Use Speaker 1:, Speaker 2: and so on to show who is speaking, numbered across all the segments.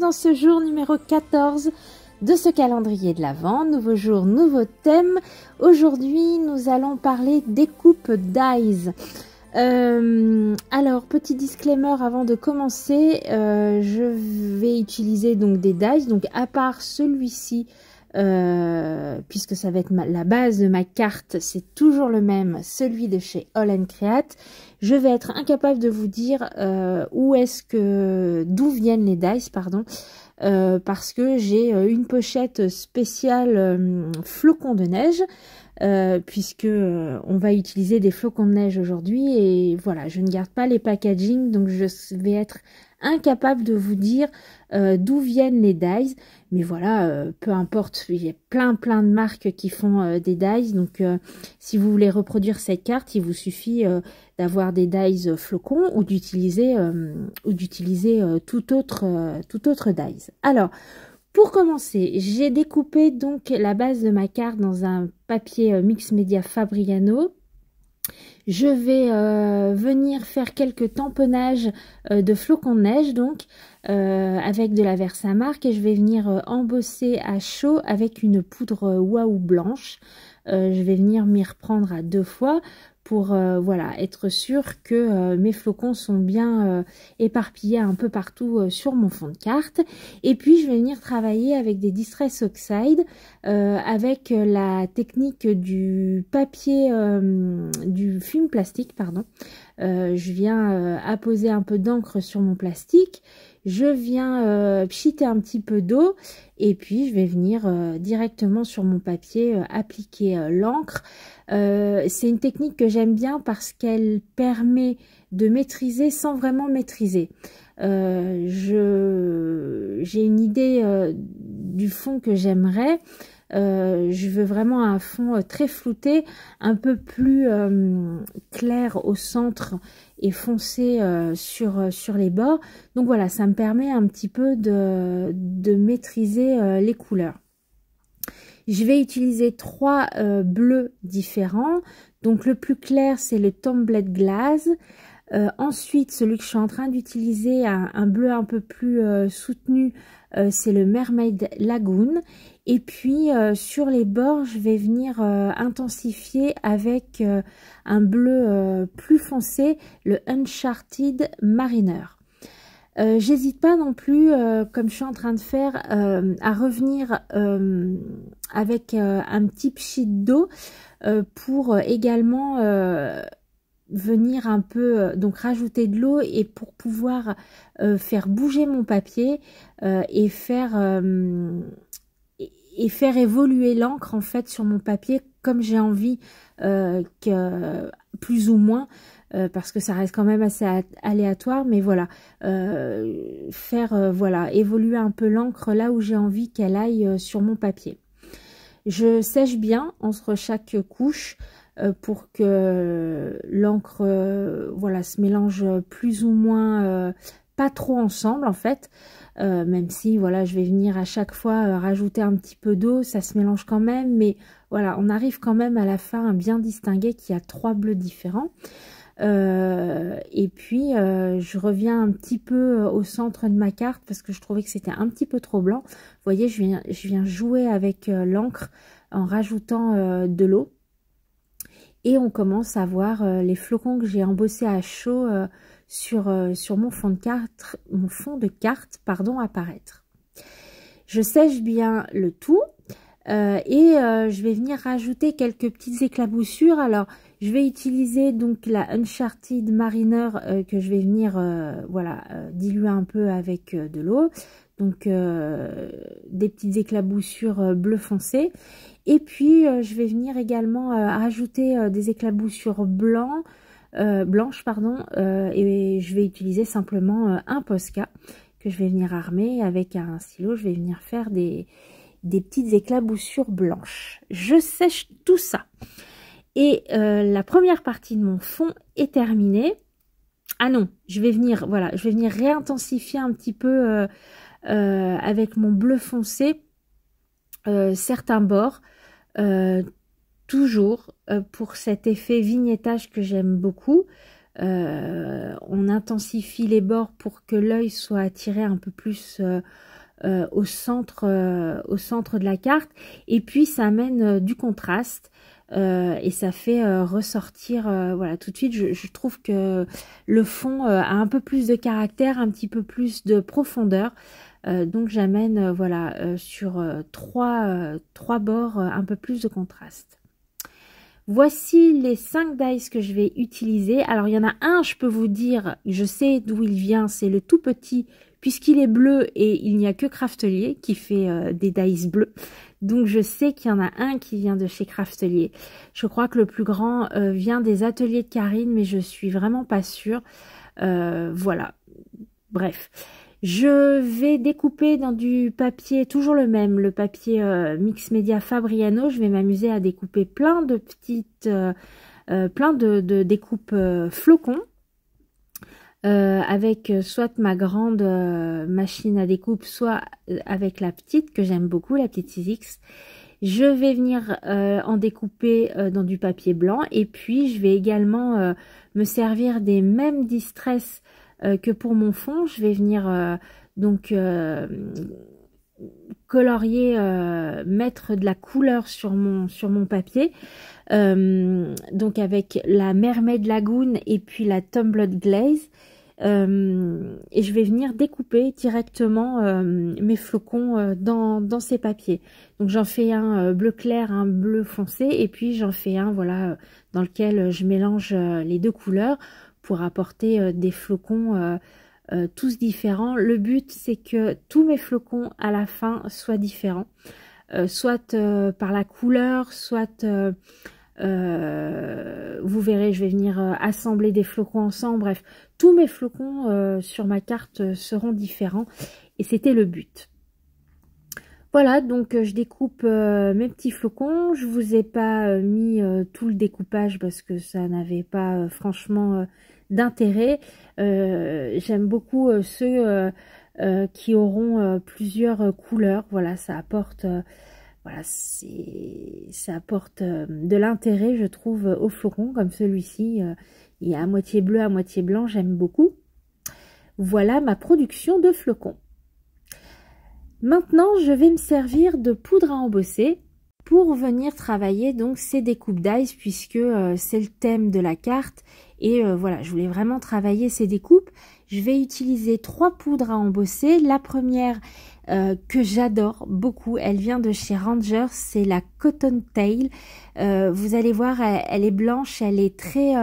Speaker 1: dans ce jour numéro 14 de ce calendrier de l'Avent. Nouveau jour, nouveau thème. Aujourd'hui, nous allons parler découpe dies. Alors, petit disclaimer avant de commencer, je vais utiliser donc des dies, donc à part celui-ci, puisque ça va être la base de ma carte, c'est toujours le même, celui de chez All & Create. Je vais être incapable de vous dire d'où viennent les dies, pardon, parce que j'ai une pochette spéciale flocons de neige. Puisque on va utiliser des flocons de neige aujourd'hui et voilà, je ne garde pas les packaging, donc je vais être incapable de vous dire d'où viennent les dies, mais voilà, peu importe, il y a plein de marques qui font des dies, donc si vous voulez reproduire cette carte, il vous suffit d'avoir des dies flocons ou d'utiliser tout autre dies. Alors, pour commencer, j'ai découpé donc la base de ma carte dans un papier mix média Fabriano. Je vais venir faire quelques tamponnages de flocons de neige donc avec de la Versamark et je vais venir embosser à chaud avec une poudre Waouh blanche. Je vais venir m'y reprendre à 2 fois pour voilà, être sûr que mes flocons sont bien éparpillés un peu partout sur mon fond de carte. Et puis je vais venir travailler avec des Distress Oxide, avec la technique du papier, du film plastique, pardon. Je viens apposer un peu d'encre sur mon plastique. Je viens pchiter un petit peu d'eau et puis je vais venir directement sur mon papier appliquer l'encre. C'est une technique que j'aime bien parce qu'elle permet de maîtriser sans vraiment maîtriser. J'ai une idée du fond que j'aimerais. Je veux vraiment un fond très flouté, un peu plus clair au centre et foncé sur les bords. Donc voilà, ça me permet un petit peu de maîtriser les couleurs. Je vais utiliser 3 bleus différents. Donc le plus clair, c'est le Tumblered Glass. Ensuite, celui que je suis en train d'utiliser, un bleu un peu plus soutenu, c'est le Mermaid Lagoon. Et puis sur les bords, je vais venir intensifier avec un bleu plus foncé, le Uncharted Mariner. J'hésite pas non plus, comme je suis en train de faire, à revenir avec un petit pchit d'eau pour également venir un peu, donc rajouter de l'eau et pour pouvoir faire bouger mon papier et faire évoluer l'encre en fait sur mon papier comme j'ai envie que plus ou moins parce que ça reste quand même assez aléatoire, mais voilà, voilà, évoluer un peu l'encre là où j'ai envie qu'elle aille sur mon papier. Je sèche bien entre chaque couche pour que l'encre voilà, se mélange plus ou moins, pas trop ensemble en fait, même si voilà, je vais venir à chaque fois rajouter un petit peu d'eau, ça se mélange quand même, mais voilà, on arrive quand même à la fin à bien distinguer qu'il y a 3 bleus différents. Et puis je reviens un petit peu au centre de ma carte parce que je trouvais que c'était un petit peu trop blanc. Vous voyez, je viens jouer avec l'encre en rajoutant de l'eau. Et on commence à voir les flocons que j'ai embossés à chaud sur mon fond de carte, pardon, apparaître. Je sèche bien le tout et je vais venir rajouter quelques petites éclaboussures. Alors, je vais utiliser donc la Uncharted Mariner que je vais venir voilà, diluer un peu avec de l'eau. Donc, des petites éclaboussures bleu foncé. Et puis, je vais venir également rajouter des éclaboussures blanches, pardon, et je vais utiliser simplement un Posca que je vais venir armer avec un stylo. Je vais venir faire des petites éclaboussures blanches. Je sèche tout ça. Et la première partie de mon fond est terminée. Ah non, je vais venir réintensifier un petit peu avec mon bleu foncé certains bords, toujours pour cet effet vignettage que j'aime beaucoup. on intensifie les bords pour que l'œil soit attiré un peu plus au centre de la carte, et puis ça amène du contraste. Et ça fait ressortir, voilà, tout de suite, je trouve que le fond a un peu plus de caractère, un petit peu plus de profondeur. Donc j'amène, voilà, sur trois bords, un peu plus de contraste. Voici les 5 dice que je vais utiliser. Alors il y en a un, je peux vous dire, je sais d'où il vient, c'est le tout petit, puisqu'il est bleu et il n'y a que Craftelier qui fait des dice bleus. Donc je sais qu'il y en a un qui vient de chez Craftelier. Je crois que le plus grand vient des ateliers de Karine, mais je suis vraiment pas sûre. Voilà, bref. Je vais découper dans du papier, toujours le même, le papier Mix Media Fabriano. Je vais m'amuser à découper plein de petites, plein de découpes flocons. Avec soit ma grande machine à découpe, soit avec la petite que j'aime beaucoup, la petite 6X. Je vais venir en découper dans du papier blanc, et puis je vais également me servir des mêmes distress que pour mon fond. Je vais venir donc colorier, mettre de la couleur sur mon papier, donc avec la Mermaid Lagoon et puis la Tumbled Glaze. Et je vais venir découper directement mes flocons dans ces papiers. Donc j'en fais un bleu clair, un bleu foncé, et puis j'en fais un, voilà, dans lequel je mélange les deux couleurs pour apporter des flocons tous différents. Le but, c'est que tous mes flocons à la fin soient différents, soit par la couleur, soit vous verrez, je vais venir assembler des flocons ensemble. Bref, tous mes flocons sur ma carte seront différents, et c'était le but. Voilà, donc je découpe mes petits flocons. Je vous ai pas mis tout le découpage parce que ça n'avait pas franchement d'intérêt. J'aime beaucoup ceux qui auront plusieurs couleurs. Voilà, ça apporte voilà, ça apporte de l'intérêt, je trouve, aux flocons comme celui-ci. Il est à moitié bleu, à moitié blanc, j'aime beaucoup. Voilà ma production de flocons. Maintenant, je vais me servir de poudre à embosser pour venir travailler donc ces découpes d'ice, puisque c'est le thème de la carte. Et voilà, je voulais vraiment travailler ces découpes. Je vais utiliser 3 poudres à embosser. La première que j'adore beaucoup, elle vient de chez Ranger, c'est la Cotton Tail. Vous allez voir, elle est blanche, elle est très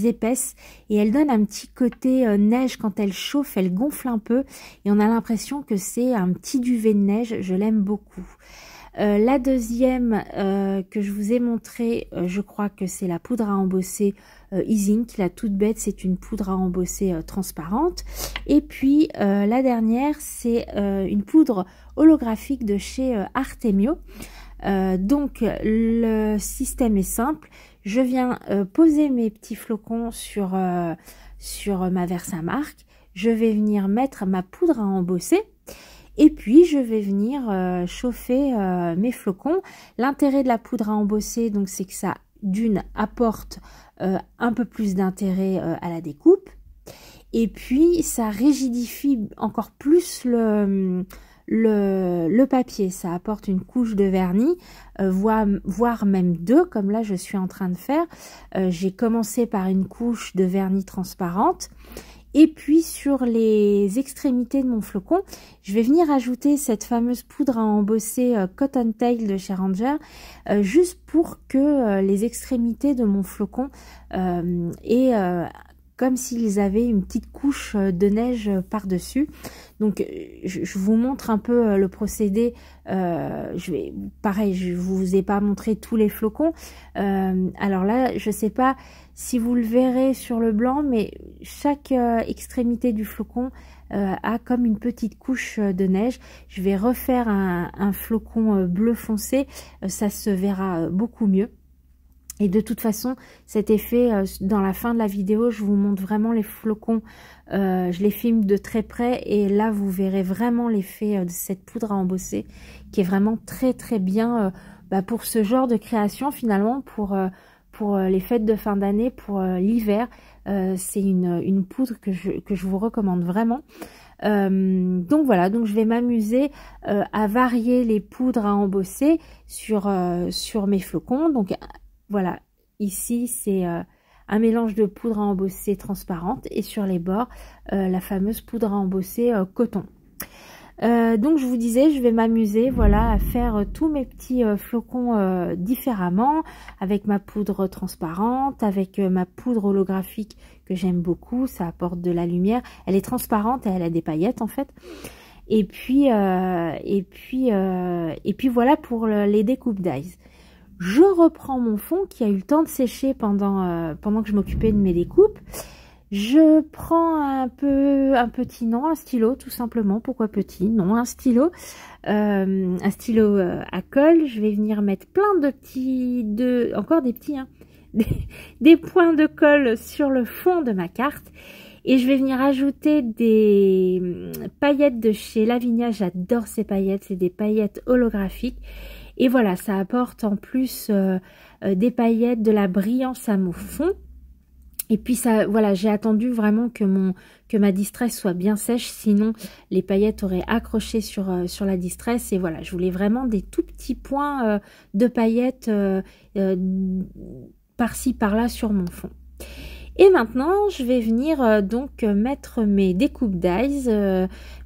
Speaker 1: épaisse, et elle donne un petit côté neige. Quand elle chauffe, elle gonfle un peu et on a l'impression que c'est un petit duvet de neige. Je l'aime beaucoup. La deuxième que je vous ai montré, je crois que c'est la poudre à embosser Isink, la toute bête, c'est une poudre à embosser transparente. Et puis la dernière, c'est une poudre holographique de chez Artemio. Donc le système est simple. Je viens poser mes petits flocons sur ma Versamark. Je vais venir mettre ma poudre à embosser. Et puis je vais venir chauffer mes flocons. L'intérêt de la poudre à embosser, donc, c'est que ça, d'une, apporte un peu plus d'intérêt à la découpe. Et puis ça rigidifie encore plus le papier. Ça apporte une couche de vernis, voire même 2, comme là je suis en train de faire. J'ai commencé par une couche de vernis transparente. Et puis sur les extrémités de mon flocon, je vais venir ajouter cette fameuse poudre à embosser Cotton Tail de chez Ranger, juste pour que les extrémités de mon flocon aient comme s'ils avaient une petite couche de neige par-dessus. Donc je vous montre un peu le procédé. Pareil, je vous ai pas montré tous les flocons. Alors là, je sais pas si vous le verrez sur le blanc, mais chaque extrémité du flocon a comme une petite couche de neige. Je vais refaire un flocon bleu foncé, ça se verra beaucoup mieux. Et de toute façon, cet effet, dans la fin de la vidéo, je vous montre vraiment les flocons. Je les filme de très près, et là, vous verrez vraiment l'effet de cette poudre à embosser, qui est vraiment très très bien pour ce genre de création, finalement, pour les fêtes de fin d'année, pour l'hiver. C'est une poudre que je vous recommande vraiment. Donc voilà, donc je vais m'amuser à varier les poudres à embosser sur mes flocons. Donc voilà, ici c'est un mélange de poudre à embosser transparente et sur les bords la fameuse poudre à embosser coton. Donc je vous disais, je vais m'amuser voilà à faire tous mes petits flocons différemment, avec ma poudre transparente, avec ma poudre holographique que j'aime beaucoup, ça apporte de la lumière, elle est transparente et elle a des paillettes en fait. Et puis voilà pour les découpes d'eyes. Je reprends mon fond qui a eu le temps de sécher pendant que je m'occupais de mes découpes. Je prends un stylo tout simplement. Pourquoi petit? Non, un stylo à colle. Je vais venir mettre plein encore des petits, hein, des points de colle sur le fond de ma carte. Et je vais venir ajouter des paillettes de chez Lavinia. J'adore ces paillettes, c'est des paillettes holographiques. Et voilà, ça apporte en plus des paillettes, de la brillance à mon fond. Et puis ça, voilà, j'ai attendu vraiment que ma distress soit bien sèche, sinon les paillettes auraient accroché sur la distress. Et voilà, je voulais vraiment des tout petits points de paillettes par-ci par-là sur mon fond. Et maintenant, je vais venir donc mettre mes découpes d'eyes,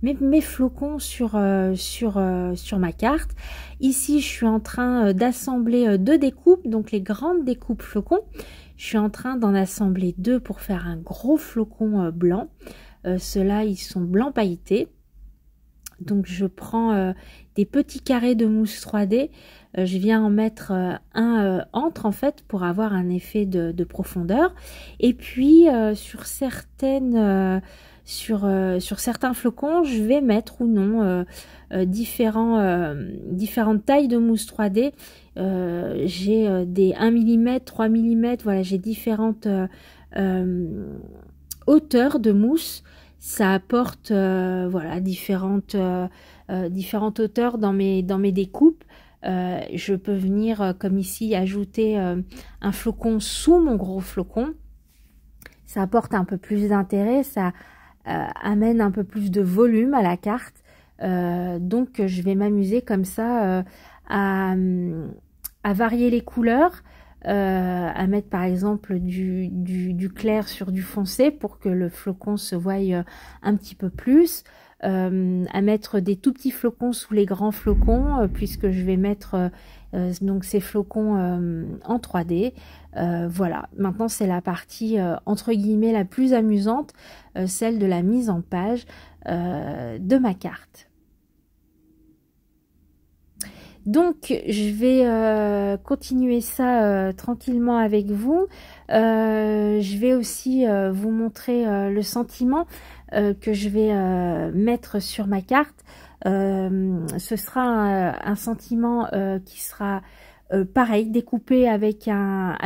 Speaker 1: mes flocons sur ma carte. Ici, je suis en train d'assembler deux découpes, donc les grandes découpes flocons. Je suis en train d'en assembler deux pour faire un gros flocon blanc. Ceux-là, ils sont blanc pailletés. Donc, je prends des petits carrés de mousse 3D. Je viens en mettre un entre, en fait, pour avoir un effet de profondeur. Et puis, sur certains flocons, je vais mettre ou non différentes tailles de mousse 3D. J'ai des 1 mm, 3 mm, voilà, j'ai différentes hauteurs de mousse. Ça apporte voilà différentes hauteurs dans mes découpes. Je peux venir comme ici ajouter un flocon sous mon gros flocon. Ça apporte un peu plus d'intérêt, ça amène un peu plus de volume à la carte. Donc je vais m'amuser comme ça à varier les couleurs, à mettre par exemple du clair sur du foncé pour que le flocon se voie un petit peu plus, à mettre des tout petits flocons sous les grands flocons puisque je vais mettre donc ces flocons en 3D. Voilà, maintenant c'est la partie entre guillemets la plus amusante, celle de la mise en page de ma carte. Donc, je vais continuer ça tranquillement avec vous. Je vais aussi vous montrer le sentiment que je vais mettre sur ma carte. Ce sera un sentiment qui sera pareil, découpé avec un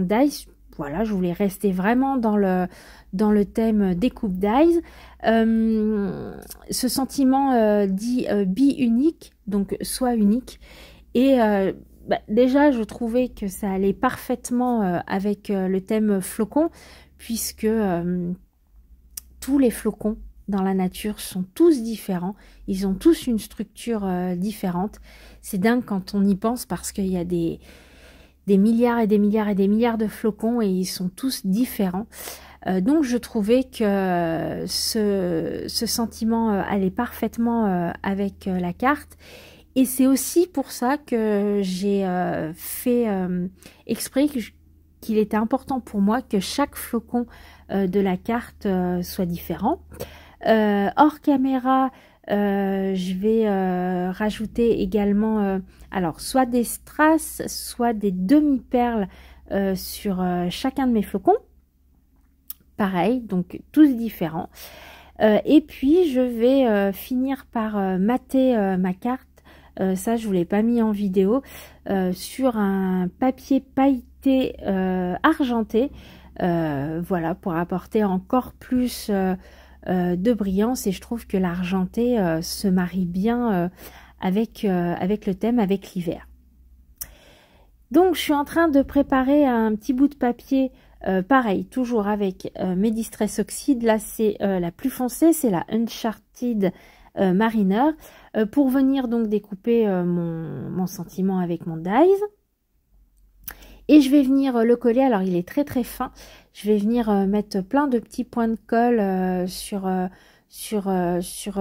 Speaker 1: dies. Voilà, je voulais rester vraiment dans le thème découpe d'eyes. Ce sentiment dit bi-unique, donc soit unique. Et déjà, je trouvais que ça allait parfaitement avec le thème flocon, puisque tous les flocons dans la nature sont tous différents. Ils ont tous une structure différente. C'est dingue quand on y pense parce qu'il y a des milliards et des milliards et des milliards de flocons et ils sont tous différents. Donc je trouvais que ce sentiment allait parfaitement avec la carte. Et c'est aussi pour ça que j'ai fait exprès qu'il était important pour moi que chaque flocon de la carte soit différent. Hors caméra, je vais rajouter également alors soit des strass, soit des demi-perles sur chacun de mes flocons. Pareil, donc tous différents. Et puis je vais finir par mater ma carte. Ça, je vous l'ai pas mis en vidéo, sur un papier pailleté argenté. Voilà, pour apporter encore plus de brillance. Et je trouve que l'argenté se marie bien avec le thème, avec l'hiver. Donc, je suis en train de préparer un petit bout de papier Pareil, toujours avec mes Distress Oxide. Là, c'est la plus foncée, c'est la Uncharted Mariner. Pour venir donc découper mon sentiment avec mon dies. Et je vais venir le coller, alors il est très très fin. Je vais venir mettre plein de petits points de colle sur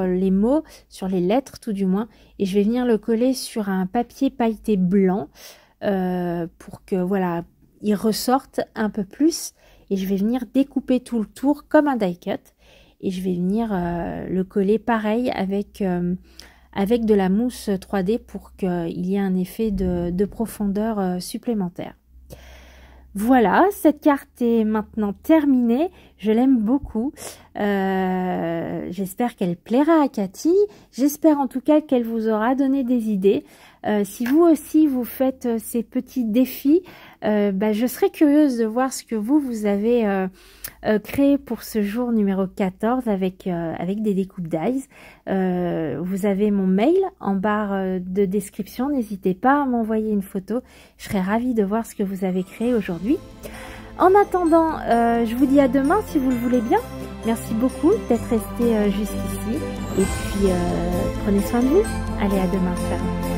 Speaker 1: les mots, sur les lettres tout du moins. Et je vais venir le coller sur un papier pailleté blanc pour que voilà, il ressorte un peu plus. Et je vais venir découper tout le tour comme un die cut. Et je vais venir le coller pareil avec de la mousse 3D pour qu'il y ait un effet de profondeur supplémentaire. Voilà, cette carte est maintenant terminée. Je l'aime beaucoup. J'espère qu'elle plaira à Cathy. J'espère en tout cas qu'elle vous aura donné des idées. Si vous aussi vous faites ces petits défis, je serais curieuse de voir ce que vous avez créé pour ce jour numéro 14 avec des découpes dies. Vous avez mon mail en barre de description. N'hésitez pas à m'envoyer une photo. Je serais ravie de voir ce que vous avez créé aujourd'hui. En attendant, je vous dis à demain si vous le voulez bien. Merci beaucoup d'être resté jusqu'ici. Et puis, prenez soin de vous. Allez, à demain. Ciao.